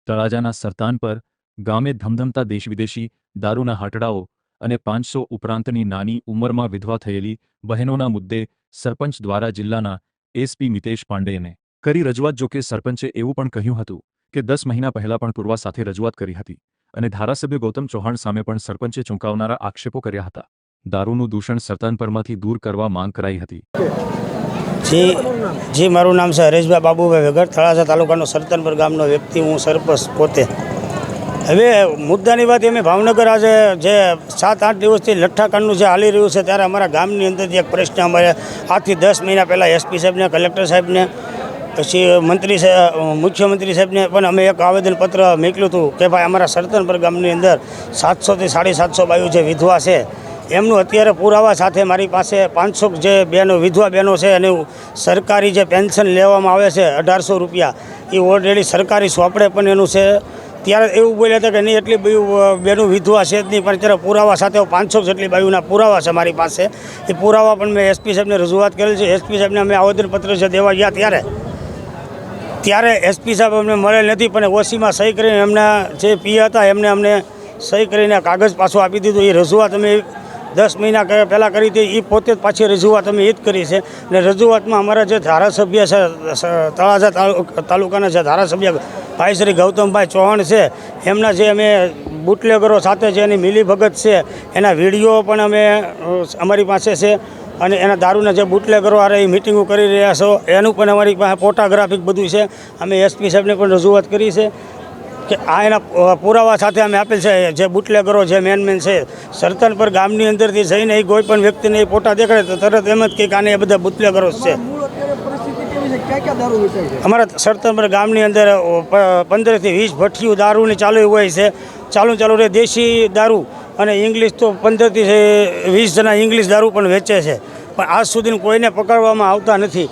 તળાજાના સરતાન પર ગામે ધમધમતા દેશ વિદેશી દારૂના હાટડાઓ અને 500 ઉપરાંતની નાની ઉંમરમાં વિધવા થયેલી બહેનોના મુદ્દે સરપંચ દ્વારા જિલ્લાના એસપી મિતેશ પાંડેને કરી રજૂઆત. જોકે સરપંચે એવું પણ કહ્યું હતું કે 10 મહિના પહેલા પણ પૂર્વા સાથે રજૂઆત કરી હતી અને ધારાસભ્ય ગૌતમ ચૌહાણ સામે પણ સરપંચે ચોંકાવનારા આક્ષેપો કર્યા હતા. દારૂનું દૂષણ સરતાન પરમાંથી દૂર કરવા માંગ કરાઈ હતી. જી મારું નામ છે હરેશભાઈ બાબુભાઈ વેગર, તળાજા તાલુકાનો સરતાનપર ગામનો વ્યક્તિ, હું સરપંચ પોતે. હવે મુદ્દાની વાત એમ ભાવનગર આજે જે 7-8 દિવસથી લઠ્ઠાકાંડનું જે હાલી રહ્યું છે ત્યારે અમારા ગામની અંદરથી એક પ્રશ્ન અમારે આજથી 10 મહિના પહેલાં એસપી સાહેબને, કલેક્ટર સાહેબને, પછી મંત્રી સાહેબ, મુખ્યમંત્રી સાહેબને પણ અમે એક આવેદનપત્ર મોકલ્યું હતું કે ભાઈ અમારા સરતાનપર ગામની અંદર 700 થી 750 બાયુ જે વિધવા છે એમનું અત્યારે પુરાવા સાથે મારી પાસે 500 જે બહેનો વિધવા બહેનો છે અને સરકારી જે પેન્શન લેવામાં આવે છે 1800 રૂપિયા, એ ઓલરેડી સરકારી સોંપડે પણ એનું છે. ત્યારે એવું બોલ્યા હતા કે નહીં એટલી બેનું વિધવા છે જ નહીં, પણ અત્યારે પુરાવા સાથે 500 જેટલી બાયુના પુરાવા છે મારી પાસે. એ પુરાવા પણ મેં એસપી સાહેબને રજૂઆત કરેલ છે. એસપી સાહેબને અમે આવેદનપત્ર જે દેવા ગયા ત્યારે એસપી સાહેબ અમને મળેલ નથી, પણ ઓસીમાં સહી કરીને એમના જે પી હતા એમને અમને સહી કરીને કાગળ પાછું આપી દીધું. એ રજૂઆત અમે 10 મહિના પહેલાં કરી હતી. એ પોતે જ પાછી રજૂઆત અમે એ જ કરી છે. અને રજૂઆતમાં અમારા જે ધારાસભ્ય છે તળાજા તાલુકાના જે ધારાસભ્ય ભાઈ શ્રી ગૌતમભાઈ ચૌહાણ છે, એમના જે અમે બુટલેગરો સાથે જે એની મિલીભગત છે એના વિડીયો પણ અમારી પાસે છે. અને એના દારૂના જે બુટલેગરો આરે એ મિટિંગો કરી રહ્યા છો એનું પણ અમારી પાસે ફોટોગ્રાફિક બધું છે. અમે એસપી સાહેબને પણ રજૂઆત કરી છે કે આ એના પુરાવા સાથે અમે આપેલ છે. જે બુટલેગરો જે મેન છે સરતાનપર ગામની અંદરથી જઈને એ કોઈ પણ વ્યક્તિને એ ફોટા દેખાડે તો તરત એમ જ કે આને એ બધા બુટલેગરો છે. અમારા સરતાનપર ગામની અંદર 15 થી 20 ભઠ્ઠીઓ દારૂની ચાલુ હોય છે. ચાલુ રહે દેશી દારૂ અને ઇંગ્લિશ તો 15 થી 20 જણા ઇંગ્લિશ દારૂ પણ વેચે છે, પણ આજ સુધી કોઈને પકડવામાં આવતા નથી.